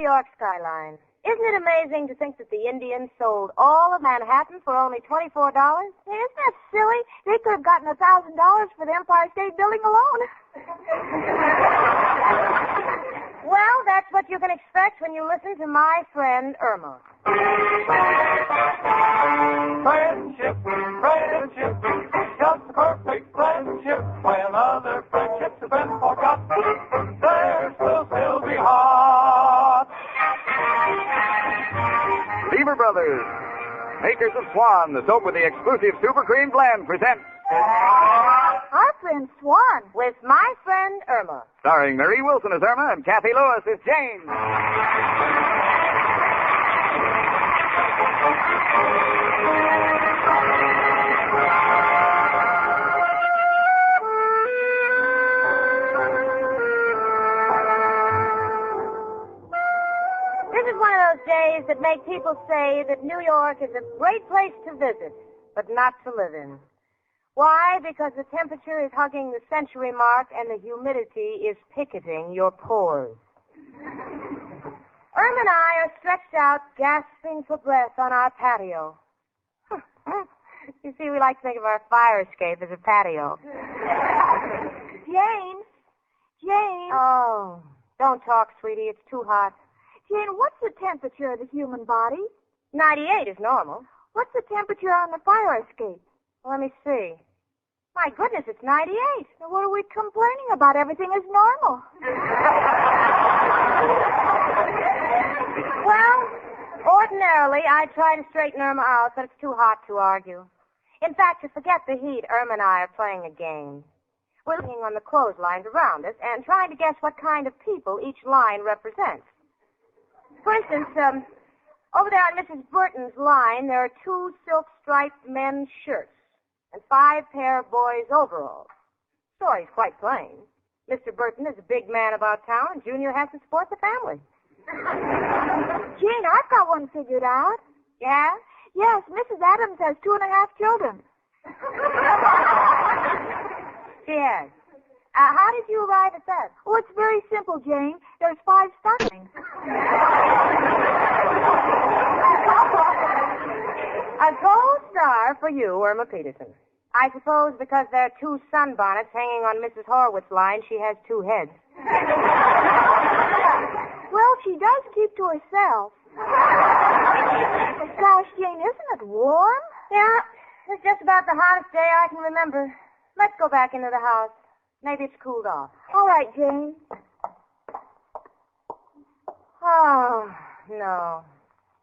New York skyline. Isn't it amazing to think that the Indians sold all of Manhattan for only $24? Hey, isn't that silly? They could have gotten $1,000 for the Empire State Building alone. Well, that's what you can expect when you listen to my friend Irma. Friendship, friendship, just the perfect friendship. When other friendships have been forgot, theirs will still be hot. Lever Brothers, makers of Swan, the soap with the exclusive Super Cream blend, presents Our friend Swan. With my friend Irma. starring Marie Wilson as Irma and Kathy Lewis as Jane. This is one of those days that make people say that New York is a great place to visit, but not to live in. Why? Because the temperature is hugging the century mark and the humidity is picketing your pores. Irma and I are stretched out, gasping for breath on our patio. You see, we like to think of our fire escape as a patio. Jane. Oh, don't talk, sweetie. It's too hot. Jane, what's the temperature of the human body? 98 is normal. What's the temperature on the fire escape? Let me see. My goodness, it's 98. Now, what are we complaining about? Everything is normal. Well, ordinarily, I try to straighten Irma out, but it's too hot to argue. In fact, to forget the heat, Irma and I are playing a game. We're looking on the clotheslines around us and trying to guess what kind of people each line represents. For instance, over there on Mrs. Burton's line, there are 2 silk-striped men's shirts and 5 pair of boys' overalls. Story's quite plain. Mr. Burton is a big man about town, and Junior has to support the family. Jane, I've got one figured out. Yeah? Yes, Mrs. Adams has 2.5 children. Yes. How did you arrive at that? Oh, it's very simple, Jane. There's 5 stockings. A gold star for you, Irma Peterson. I suppose because there are 2 sunbonnets hanging on Mrs. Horwitz's line, she has 2 heads. Well, she does keep to herself. Gosh, Jane, isn't it warm? Yeah, it's just about the hottest day I can remember. Let's go back into the house. Maybe it's cooled off. All right, Jane. Oh, no.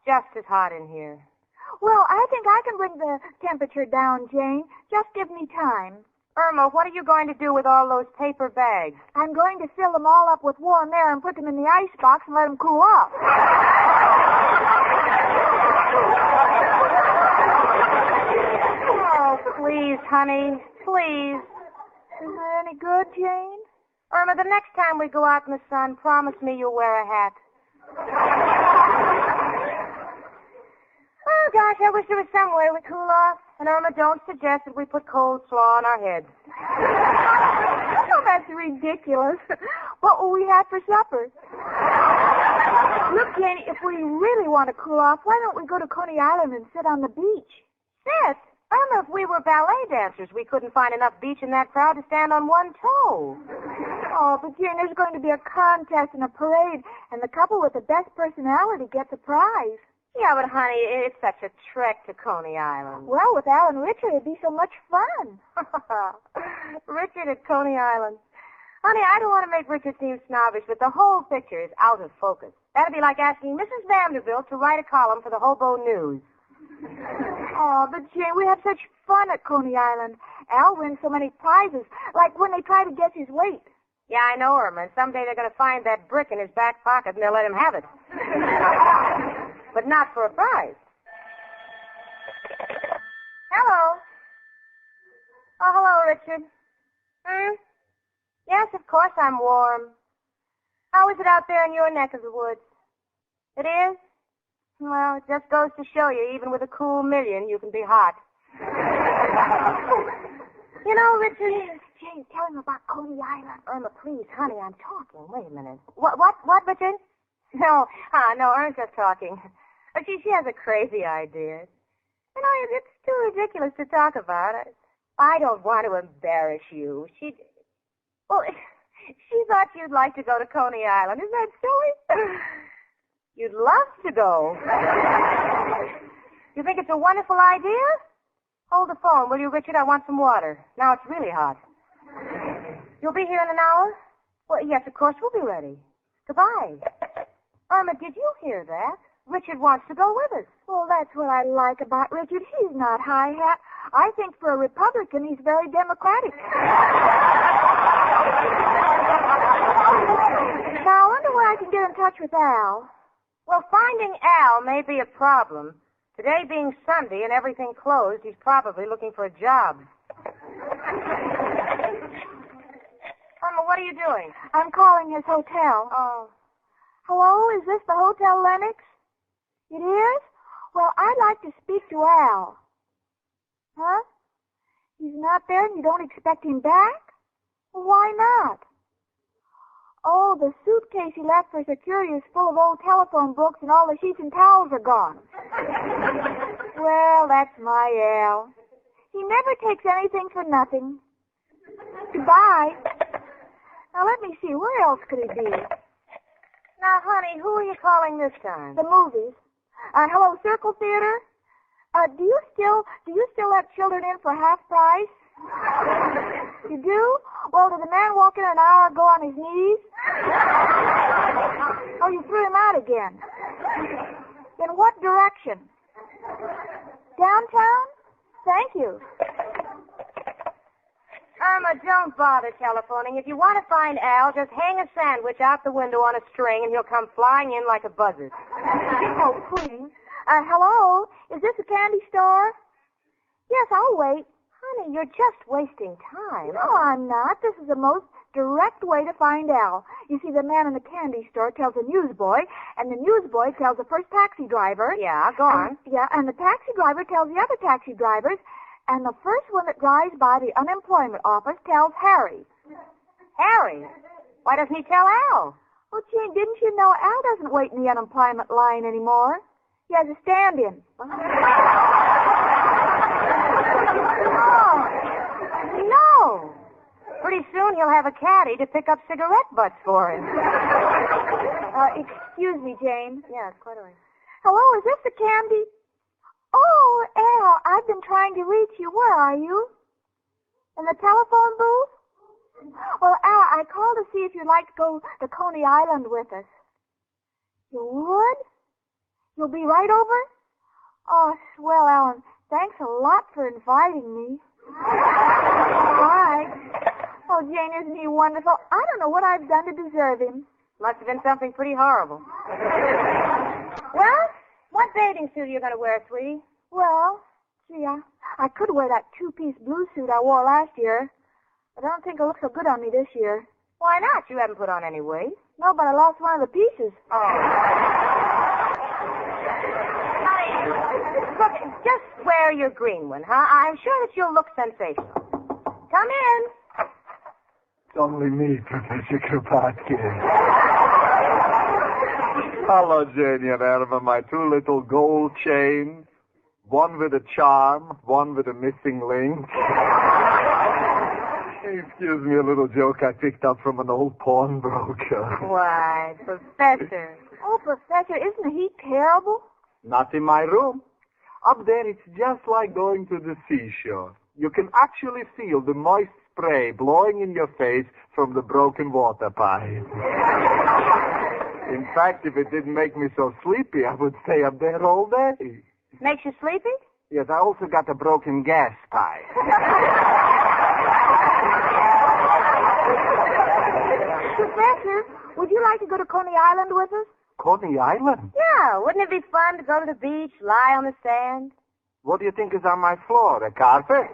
Just as hot in here. Well, I think I can bring the temperature down, Jane. Just give me time. Irma, what are you going to do with all those paper bags? I'm going to fill them all up with warm air and put them in the icebox and let them cool off. Oh, please, honey. Please. Isn't that any good, Jane? Irma, the next time we go out in the sun, promise me you'll wear a hat. Oh, gosh, I wish there was some way we cool off. And Irma, don't suggest that we put coleslaw on our heads. Oh, that's ridiculous. What will we have for supper? Look, Jane, if we really want to cool off, why don't we go to Coney Island and sit on the beach? Sit? Irma, if we were ballet dancers, we couldn't find enough beach in that crowd to stand on one toe. Oh, but Jane, there's going to be a contest and a parade, and the couple with the best personality gets a prize. Yeah, but, honey, it's such a trek to Coney Island. Well, with Al and Richard, it'd be so much fun. Richard at Coney Island. Honey, I don't want to make Richard seem snobbish, but the whole picture is out of focus. That'd be like asking Mrs. Vanderbilt to write a column for the Hobo News. Oh, but Jane, we have such fun at Coney Island. Al wins so many prizes, like when they try to guess his weight. Yeah, I know, Irma, and someday they're going to find that brick in his back pocket and they'll let him have it. But not for a prize. Hello. Oh, hello, Richard. Yes, of course I'm warm. How is it out there in your neck of the woods? It is? Well, it just goes to show you, even with a cool million, you can be hot. You know, Richard... Jane, tell him about Coney Island. Irma, please, honey, I'm talking. Wait a minute. What, Richard? No, Ern's just talking. She has a crazy idea. It's too ridiculous to talk about. I don't want to embarrass you. She thought you'd like to go to Coney Island. Isn't that silly? You'd love to go. You think it's a wonderful idea? Hold the phone, will you, Richard? I want some water. Now it's really hot. You'll be here in an hour? Well, yes, of course, we'll be ready. Goodbye. Irma, did you hear that? Richard wants to go with us. Well, that's what I like about Richard. He's not high-hat. I think for a Republican, he's very democratic. Now, I wonder where I can get in touch with Al. Well, finding Al may be a problem. Today being Sunday and everything closed, he's probably looking for a job. Irma, what are you doing? I'm calling his hotel. Oh. Hello, is this the Hotel Lennox? It is? Well, I'd like to speak to Al. Huh? He's not there and you don't expect him back? Well, why not? Oh, the suitcase he left for security is full of old telephone books and all the sheets and towels are gone. Well, that's my Al. He never takes anything for nothing. Goodbye. Now, let me see. Where else could he be? Now, honey, who are you calling this time? The movies. Hello, Circle Theater. Do you still let children in for half price? You do? Well, did the man walk in an hour ago on his knees? Oh, you threw him out again. In what direction? Downtown? Thank you. Irma, don't bother telephoning. If you want to find Al, just hang a sandwich out the window on a string and he'll come flying in like a buzzard. Oh, please. Hello? Is this a candy store? Yes, I'll wait. Honey, you're just wasting time. No, I'm not. This is the most direct way to find Al. You see, the man in the candy store tells the newsboy, and the newsboy tells the first taxi driver. Yeah, go on. And the taxi driver tells the other taxi drivers, and the first one that drives by the unemployment office tells Harry. Harry? Why doesn't he tell Al? Well, Jane, didn't you know Al doesn't wait in the unemployment line anymore? He has a stand-in. No. Pretty soon he'll have a caddy to pick up cigarette butts for him. Excuse me, Jane. Yes, quite all right. Hello, is this the candy? Oh, Al, I've been trying to reach you. Where are you? In the telephone booth? Well, Al, I called to see if you'd like to go to Coney Island with us. You would? You'll be right over? Oh, swell, Alan. Thanks a lot for inviting me. Bye. Oh, Jane, isn't he wonderful? I don't know what I've done to deserve him. Must have been something pretty horrible. Well, what bathing suit are you going to wear, sweetie? Well, gee, I could wear that two-piece blue suit I wore last year. But I don't think it'll look so good on me this year. Why not? You haven't put on any weight. No, but I lost one of the pieces. Look, just wear your green one, huh? I'm sure that you'll look sensational. Come in. It's only me, Professor Kropotkin. Hello, Janie and Irma, my two little gold chains. One with a charm, one with a missing link. Excuse me, a little joke I picked up from an old pawnbroker. Why, Professor. Oh, Professor, isn't he terrible? Not in my room. Up there, it's just like going to the seashore. You can actually feel the moist spray blowing in your face from the broken water pipe. In fact, if it didn't make me so sleepy, I would stay up there all day. Makes you sleepy? Yes, I also got a broken gas pipe. Professor, would you like to go to Coney Island with us? Coney Island? Yeah, wouldn't it be fun to go to the beach, lie on the sand? What do you think is on my floor, a carpet?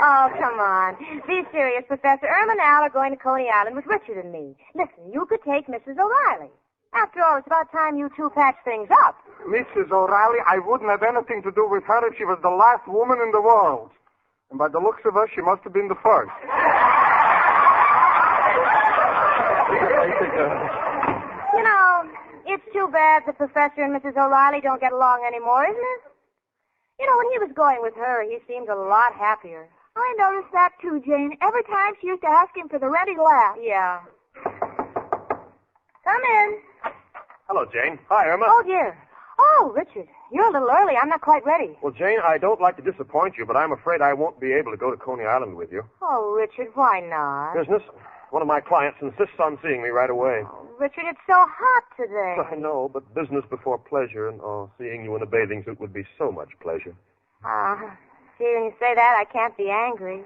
Oh, come on. Be serious, Professor. Irma and Al are going to Coney Island with Richard and me. Listen, you could take Mrs. O'Reilly. After all, it's about time you two patch things up. Mrs. O'Reilly, I wouldn't have anything to do with her if she was the last woman in the world. And by the looks of her, she must have been the first. You know, it's too bad the Professor and Mrs. O'Reilly don't get along anymore, isn't it? You know, when he was going with her, he seemed a lot happier. I noticed that too, Jane. Every time she used to ask him for the rent, he laughed. Yeah. Come in. Hello, Jane. Hi, Irma. Oh, dear. Oh, Richard, you're a little early. I'm not quite ready. Well, Jane, I don't like to disappoint you, but I'm afraid I won't be able to go to Coney Island with you. Oh, Richard, why not? Business. One of my clients insists on seeing me right away. Oh, Richard, it's so hot today. I know, but business before pleasure, and seeing you in a bathing suit would be so much pleasure. Hearing you say that, I can't be angry.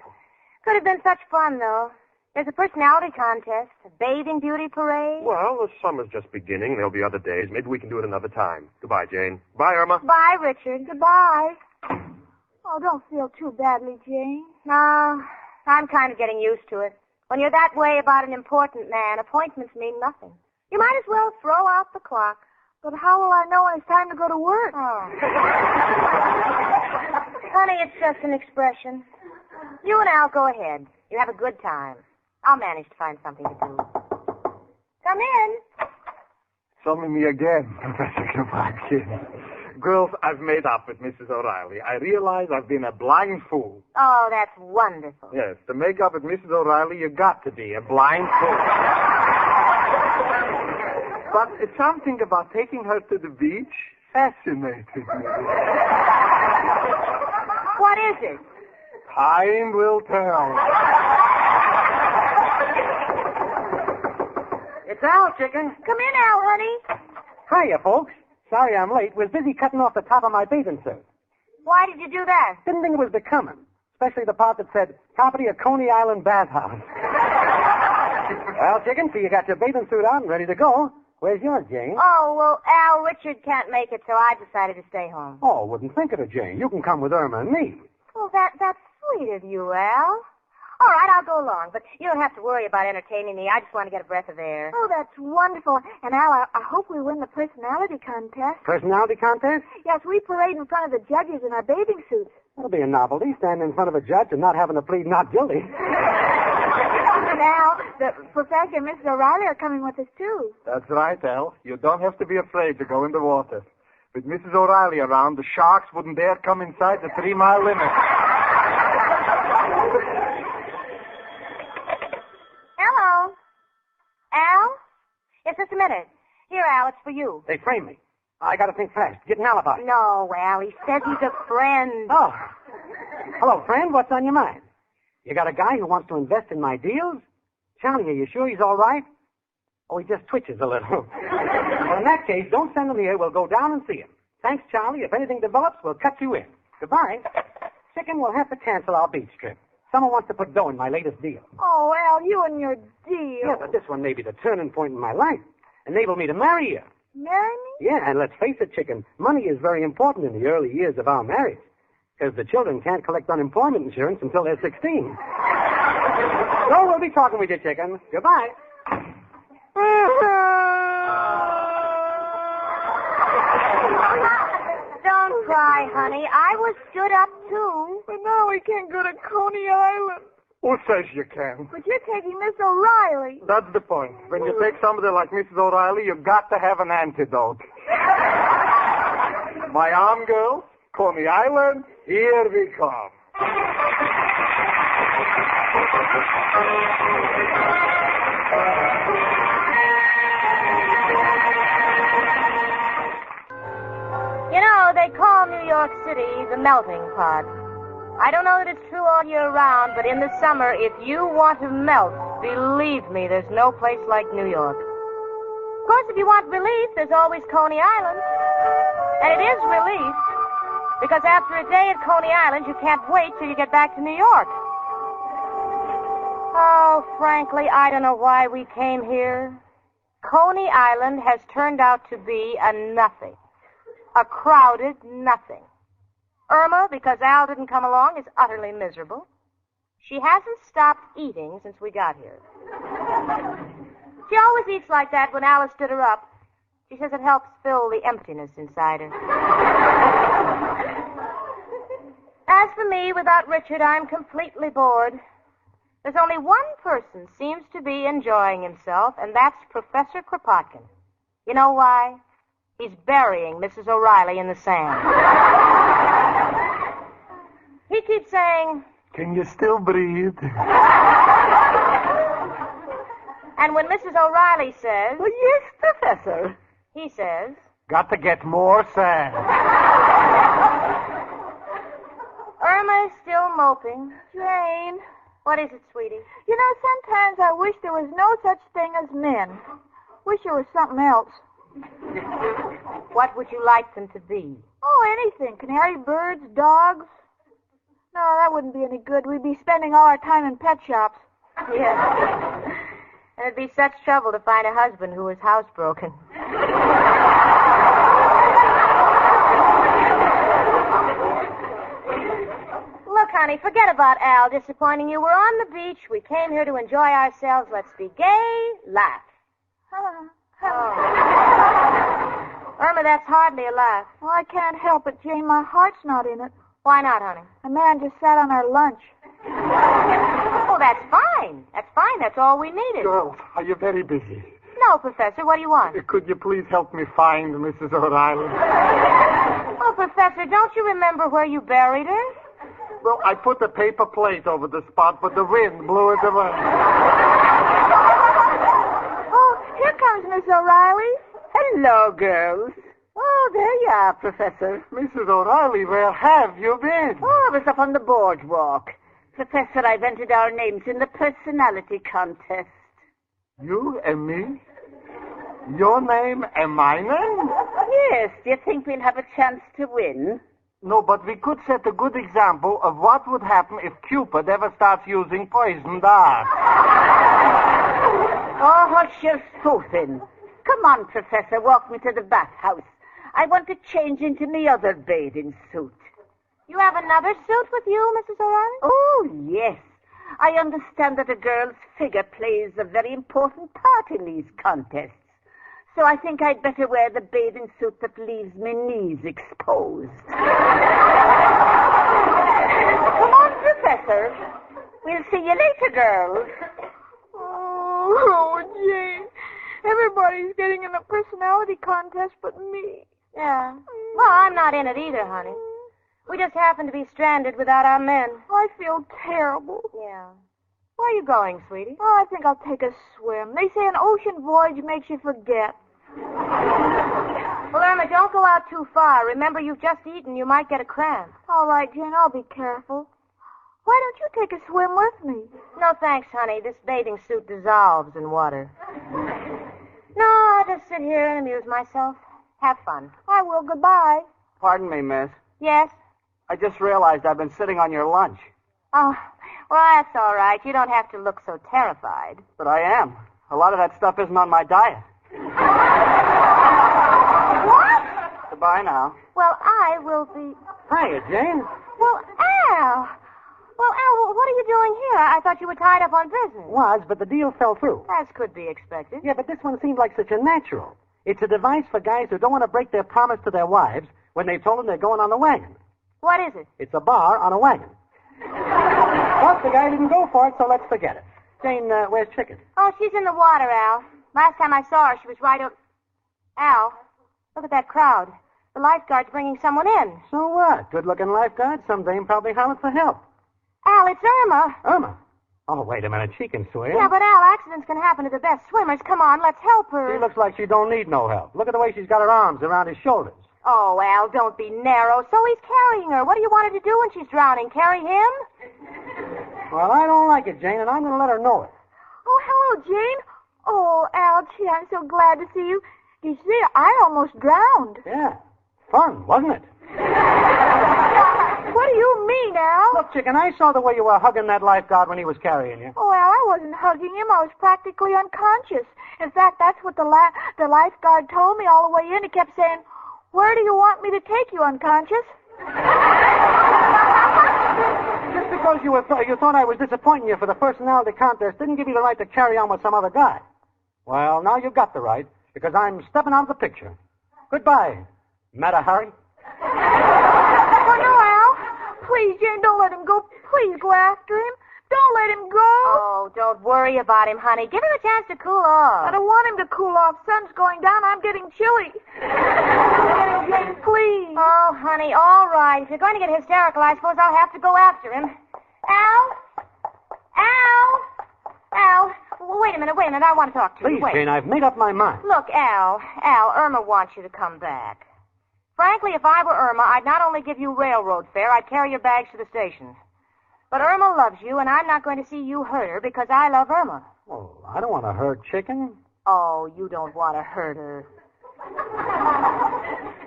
Could have been such fun, though. There's a personality contest, a bathing beauty parade. Well, the summer's just beginning. There'll be other days. Maybe we can do it another time. Goodbye, Jane. Bye, Irma. Bye, Richard. Goodbye. Oh, don't feel too badly, Jane. No, I'm kind of getting used to it. When you're that way about an important man, appointments mean nothing. You might as well throw out the clock. But how will I know when it's time to go to work? Oh. Honey, it's just an expression. You and Al go ahead. You have a good time. I'll manage to find something to do. Come in. It's only me again, Professor Kropotkin. Girls, I've made up with Mrs. O'Reilly. I realize I've been a blind fool. Oh, that's wonderful. Yes, to make up with Mrs. O'Reilly, you got to be a blind fool. But it's something about taking her to the beach fascinated me. What is it? Time will tell. It's Al, chicken. Come in, Al, honey. Hiya, folks. Sorry I'm late. Was busy cutting off the top of my bathing suit. Why did you do that? Didn't think it was becoming. Especially the part that said, property of Coney Island Bathhouse. Well, chicken, so you got your bathing suit on, ready to go. Where's yours, Jane? Oh, well, Al, Richard can't make it, so I decided to stay home. Oh, wouldn't think of it, Jane. You can come with Irma and me. Well, that's sweet of you, Al. All right, I'll go along, but you don't have to worry about entertaining me. I just want to get a breath of air. Oh, that's wonderful. And, Al, I hope we win the personality contest. Personality contest? Yes, we parade in front of the judges in our bathing suits. That'll be a novelty, standing in front of a judge and not having to plead not guilty. And, Al, the Professor and Mrs. O'Reilly are coming with us, too. That's right, Al. You don't have to be afraid to go in the water. With Mrs. O'Reilly around, the sharks wouldn't dare come inside the 3-mile limit. Hello. Al? Yes, just a minute. Here, Al, it's for you. They framed me. I gotta think fast. Get an alibi. No, Al, he says he's a friend. Oh. Hello, friend. What's on your mind? You got a guy who wants to invest in my deals? Charlie, are you sure he's all right? Oh, he just twitches a little. Well, in that case, don't send him here. We'll go down and see him. Thanks, Charlie. If anything develops, we'll cut you in. Goodbye. Chicken, we'll have to cancel our beach trip. Someone wants to put dough in my latest deal. Oh, Al, you and your deal. Yeah, but this one may be the turning point in my life. Enable me to marry you. Marry me? Yeah, and let's face it, chicken, money is very important in the early years of our marriage. Because the children can't collect unemployment insurance until they're 16. So we'll be talking with you, chicken. Goodbye. Don't cry, honey. I was stood up, too. But now we can't go to Coney Island. Who says you can? But you're taking Miss O'Reilly. That's the point. When you take somebody like Mrs. O'Reilly, you've got to have an antidote. My arm, girls, Coney Island, here we come. You know, they call New York City the melting pot. I don't know that it's true all year round, but in the summer, if you want to melt, believe me, there's no place like New York. Of course, if you want relief, there's always Coney Island. And it is relief, because after a day at Coney Island, you can't wait till you get back to New York. Oh, frankly, I don't know why we came here. Coney Island has turned out to be a nothing. A crowded nothing. Irma, because Al didn't come along, is utterly miserable. She hasn't stopped eating since we got here. She always eats like that when Alice stood her up. She says it helps fill the emptiness inside her. As for me, without Richard, I'm completely bored. There's only one person seems to be enjoying himself, and that's Professor Kropotkin. You know why? He's burying Mrs. O'Reilly in the sand. He keeps saying, Can you still breathe? and when Mrs. O'Reilly says, Well, yes, Professor. he says, Got to get more sand. Irma is still moping. Jane, What is it, sweetie? you know, sometimes I wish there was no such thing as men. Wish there was something else. What would you like them to be? Oh, anything. Canary birds, dogs. No, that wouldn't be any good. We'd be spending all our time in pet shops. Yes. And it'd be such trouble to find a husband who was housebroken. Look, honey, forget about Al disappointing you. We're on the beach. We came here to enjoy ourselves. Let's be gay, laugh. Irma, that's hardly a laugh. Well, I can't help it, Jane. My heart's not in it. Why not, honey? A man just sat on our lunch. Oh, that's fine. That's fine. That's all we needed. Girls, are you very busy? No, Professor, what do you want? Could you please help me find Mrs. O'Reilly? Oh, Professor, don't you remember where you buried her? Well, I put a paper plate over the spot, but the wind blew it away. Oh, here comes Miss O'Reilly. Hello, girls. Oh, there you are, Professor. Mrs. O'Reilly, where have you been? Oh, I was up on the boardwalk. Professor, I've entered our names in the personality contest. You and me? Your name and my name? Yes, do you think we'll have a chance to win? No, but we could set a good example of what would happen if Cupid ever starts using poison darts. Oh, hush your soothing. Come on, Professor, walk me to the bathhouse. I want to change into me other bathing suit. You have another suit with you, Mrs. O'Reilly? Oh, yes. I understand that a girl's figure plays a very important part in these contests. So I think I'd better wear the bathing suit that leaves my knees exposed. Come on, Professor. We'll see you later, girls. Oh, Jane. Everybody's getting in a personality contest but me. Yeah. Well, I'm not in it either, honey. We just happen to be stranded without our men. I feel terrible. Yeah. Where are you going, sweetie? Oh, I think I'll take a swim. They say an ocean voyage makes you forget. Well, Irma, don't go out too far. Remember, you've just eaten. You might get a cramp. All right, Jane, I'll be careful. Why don't you take a swim with me? No, thanks, honey. This bathing suit dissolves in water. No, I'll just sit here and amuse myself. Have fun. I will. Goodbye. Pardon me, miss. Yes? I just realized I've been sitting on your lunch. Oh, well, that's all right. You don't have to look so terrified. But I am. A lot of that stuff isn't on my diet. What? Goodbye now. Well, I will be... Hiya, Jane. Well, Al! Well, Al, what are you doing here? I thought you were tied up on business. Was, but the deal fell through. As could be expected. Yeah, but this one seemed like such a natural. It's a device for guys who don't want to break their promise to their wives when they've told them they're going on the wagon. What is it? It's a bar on a wagon. But the guy didn't go for it, so let's forget it. Jane, where's Chicken? Oh, she's in the water, Al. Last time I saw her, she was right over... Al, look at that crowd. The lifeguard's bringing someone in. So what? Good-looking lifeguard. Some dame probably hollered for help. Al, it's Irma. Irma? Oh, wait a minute. She can swim. Yeah, but Al, accidents can happen to the best swimmers. Come on, let's help her. She looks like she don't need no help. Look at the way she's got her arms around his shoulders. Oh, Al, don't be narrow. So he's carrying her. What do you want her to do when she's drowning? Carry him? Well, I don't like it, Jane, and I'm going to let her know it. Oh, hello, Jane. Oh, Al, gee, I'm so glad to see you. You see, I almost drowned. Yeah. Fun, wasn't it? What do you mean, Al? Look, Chicken, I saw the way you were hugging that lifeguard when he was carrying you. Oh, Al, I wasn't hugging him. I was practically unconscious. In fact, that's what the lifeguard told me all the way in. He kept saying, "Where do you want me to take you, unconscious?" Just because you thought I was disappointing you for the personality contest didn't give you the right to carry on with some other guy. Well, now you've got the right, because I'm stepping out of the picture. Goodbye, Mata Hari. Oh, no, Al. Please, Jane, don't let him go. Please go after him. Don't let him go. Oh, don't worry about him, honey. Give him a chance to cool I off. don't want him to cool off. Sun's going down. I'm getting chilly. Jane, please. Oh, honey, all right. If you're going to get hysterical, I suppose I'll have to go after him. Al? Al? Al? Wait a minute. I want to talk to you. Please, Wait. Jane, I've made up my mind. Look, Al, Irma wants you to come back. Frankly, if I were Irma, I'd not only give you railroad fare, I'd carry your bags to the station. But Irma loves you, and I'm not going to see you hurt her because I love Irma. Oh, I don't want to hurt Chicken. Oh, you don't want to hurt her.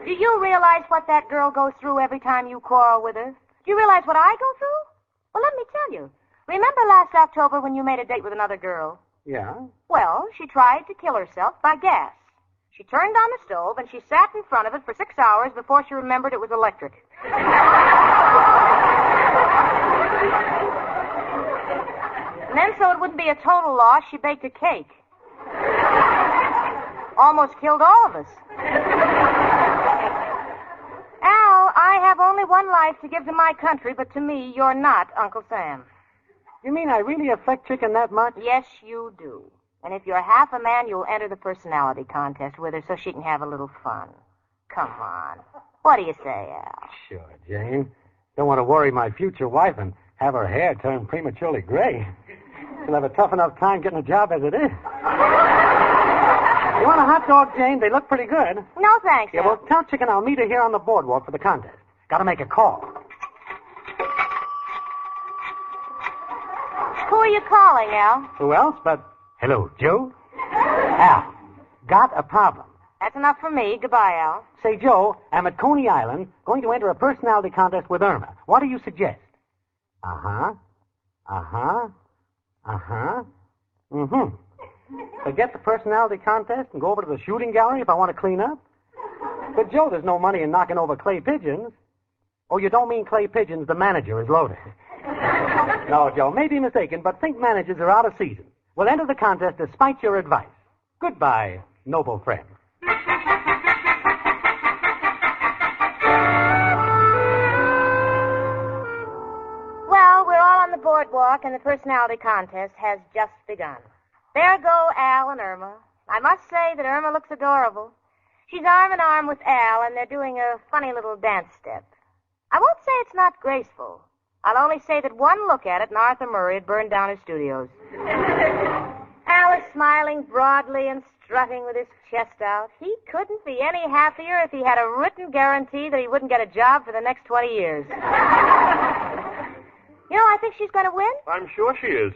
Do you realize what that girl goes through every time you quarrel with her? Do you realize what I go through? Well, let me tell you. Remember last October when you made a date with another girl? Yeah? Well, she tried to kill herself by gas. She turned on the stove, and she sat in front of it for 6 hours before she remembered it was electric. And then, so it wouldn't be a total loss, she baked a cake. Almost killed all of us. Al, I have only one life to give to my country, but to me, you're not Uncle Sam. You mean I really affect Chicken that much? Yes, you do. And if you're half a man, you'll enter the personality contest with her so she can have a little fun. Come on. What do you say, Al? Sure, Jane. Don't want to worry my future wife and have her hair turn prematurely gray. She'll have a tough enough time getting a job as it is. You want a hot dog, Jane? They look pretty good. No, thanks, Yeah, Al. well, tell Chicken I'll meet her here on the boardwalk for the contest. Got to make a call. Who are you calling, Al? Who else but... Hello, Joe? Al, got a problem. That's enough for me. Goodbye, Al. Say, Joe, I'm at Coney Island going to enter a personality contest with Irma. What do you suggest? Uh-huh. Mm-hmm. Forget the personality contest and go over to the shooting gallery if I want to clean up? But, Joe, there's no money in knocking over clay pigeons. Oh, you don't mean clay pigeons. The manager is loaded. No, Joe, may be mistaken, but think managers are out of season. We'll enter the contest despite your advice. Goodbye, noble friend. Well, we're all on the boardwalk, and the personality contest has just begun. There go Al and Irma. I must say that Irma looks adorable. She's arm in arm with Al, and they're doing a funny little dance step. I won't say it's not graceful. I'll only say that one look at it, and Arthur Murray had burned down his studios. Al is smiling broadly and strutting with his chest out. He couldn't be any happier if he had a written guarantee that he wouldn't get a job for the next 20 years. You know, I think she's going to win. I'm sure she is.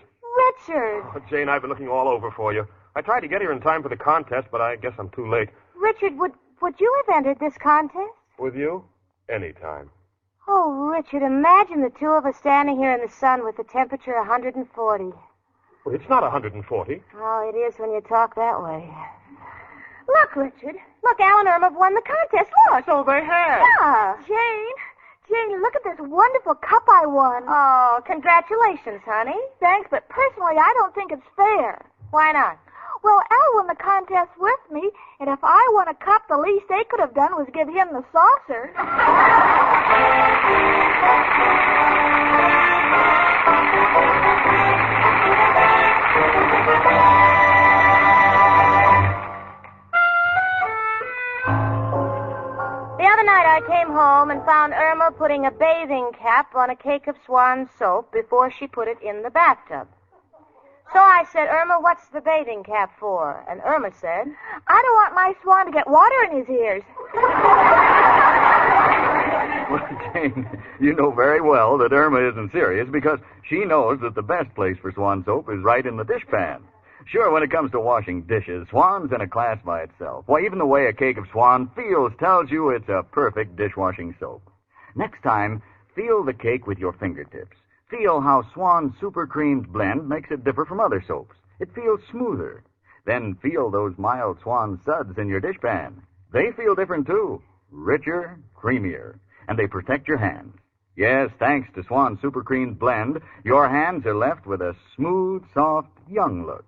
Richard. Oh, Jane, I've been looking all over for you. I tried to get here in time for the contest, but I guess I'm too late. Richard, would you have entered this contest? With you? Anytime. Oh, Richard, imagine the two of us standing here in the sun with the temperature 140. Well, it's not 140. Oh, it is when you talk that way. Look, Richard. Look, Al and Irma have won the contest. Look. So they have. Yeah. Jane, look at this wonderful cup I won. Oh, congratulations, honey. Thanks, but personally, I don't think it's fair. Why not? Well, Al won the contest with me, and if I won a cup, the least they could have done was give him the saucer. The other night I came home and found Irma putting a bathing cap on a cake of Swan soap before she put it in the bathtub. So I said, Irma, what's the bathing cap for? And Irma said, I don't want my Swan to get water in his ears. Well, Jane, you know very well that Irma isn't serious because she knows that the best place for Swan soap is right in the dishpan. Sure, when it comes to washing dishes, Swan's in a class by itself. Why, even the way a cake of Swan feels tells you it's a perfect dishwashing soap. Next time, feel the cake with your fingertips. Feel how Swan Super Creamed Blend makes it differ from other soaps. It feels smoother. Then feel those mild Swan suds in your dishpan. They feel different, too. Richer, creamier. And they protect your hands. Yes, thanks to Swan Super Creamed Blend, your hands are left with a smooth, soft, young look.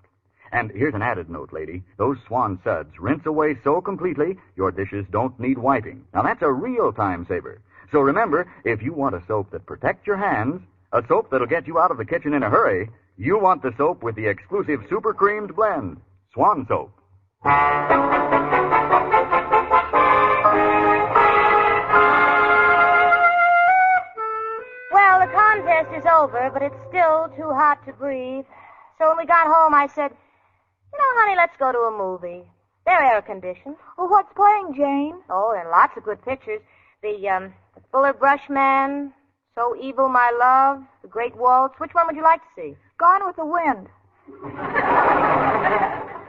And here's an added note, lady. Those Swan suds rinse away so completely, your dishes don't need wiping. Now, that's a real time saver. So remember, if you want a soap that protects your hands, A soap that'll get you out of the kitchen in a hurry. You want the soap with the exclusive super creamed blend. Swan Soap. Well, the contest is over, but it's still too hot to breathe. So when we got home, I said, honey, let's go to a movie. They're air-conditioned. Well, what's playing, Jane? Oh, and lots of good pictures. The Fuller Brush Man, So Evil, My Love, The Great Waltz. Which one would you like to see? Gone with the Wind.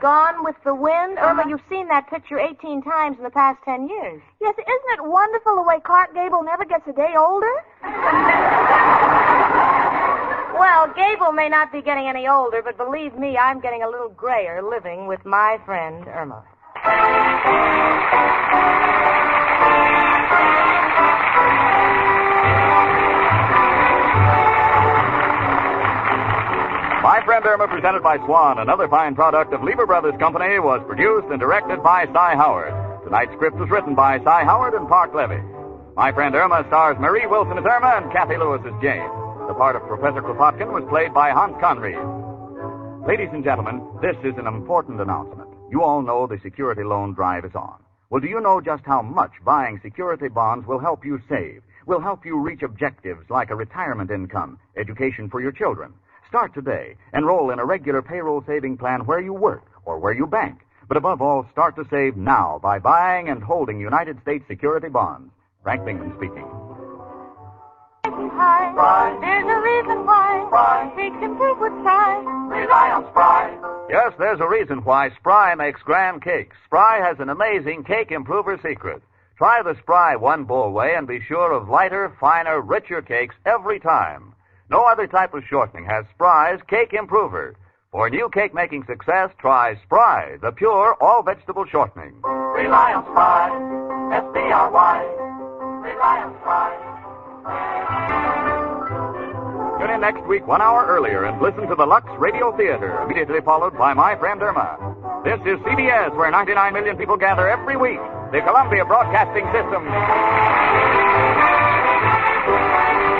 Gone with the Wind? Irma, you've seen that picture 18 times in the past 10 years. Yes, isn't it wonderful the way Clark Gable never gets a day older? Well, Gable may not be getting any older, but believe me, I'm getting a little grayer living with my friend Irma. My Friend Irma, presented by Swan, another fine product of Lever Brothers Company, was produced and directed by Cy Howard. Tonight's script was written by Cy Howard and Park Levy. My Friend Irma stars Marie Wilson as Irma and Kathy Lewis as Jane. The part of Professor Kropotkin was played by Hans Conried. Ladies and gentlemen, this is an important announcement. You all know the security loan drive is on. Well, do you know just how much buying security bonds will help you save, will help you reach objectives like a retirement income, education for your children? Start today. Enroll in a regular payroll saving plan where you work or where you bank. But above all, start to save now by buying and holding United States security bonds. Frank Bingham speaking. Spry. There's a reason why. Spry. Makes improve with Spry. Rely on Spry. Yes, there's a reason why Spry makes grand cakes. Spry has an amazing cake improver secret. Try the Spry one bowl way and be sure of lighter, finer, richer cakes every time. No other type of shortening has Spry's cake improver. For new cake-making success, try Spry, the pure all-vegetable shortening. Rely on Spry. S-P-R-Y. Rely on Spry. Tune in next week 1 hour earlier and listen to the Lux Radio Theater, immediately followed by My Friend Irma. This is CBS, where 99 million people gather every week. The Columbia Broadcasting System.